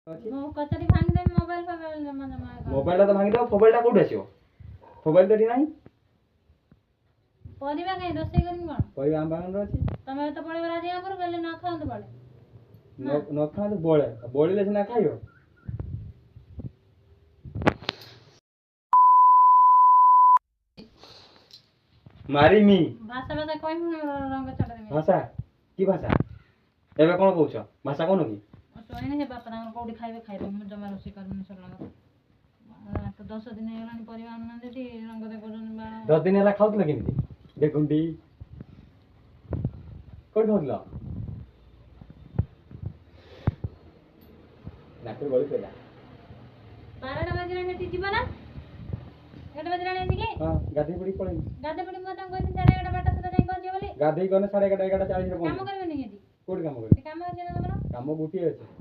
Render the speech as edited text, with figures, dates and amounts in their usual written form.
मो कचरी भांग दे mobile mobile तो भांगी दो मोबाइल टा कोठी आछो मोबाइल तो नाही परिवा कहीं रोसे करिन कोन परिवा हम बागन अछि तमे तो पळे राजी पर गले न खाओ तो पळे न खा तो बोले बोले से ना खाइयो मारी मी भाषा भाषा कोइ रंग चढ़ दे भाषा की भाषा एबे कोन कहउछ भाषा कोन की सोइने हे बापा तांगर कोडी खाइबे खाइबे मु जमा रोसे करन सकला तो 10 दिन हेलानी परिवा न देती रंग दे कोजन बा 10 दिन हेला खाउतले केमती देखुंडी कोड होतला नाकर बोली पेला 12 बजे ने जीवा ना 8 बजे ने के हां गाधी पड़ी पड़े गाधे पड़ी मत कोइ 11:30 बाटा सुदा जाई पहुंचे बोली गाधी गने 11:30 11:40 रे काम करबे नहीं यदि कोड काम करे काम करे ना काम गुटी अछि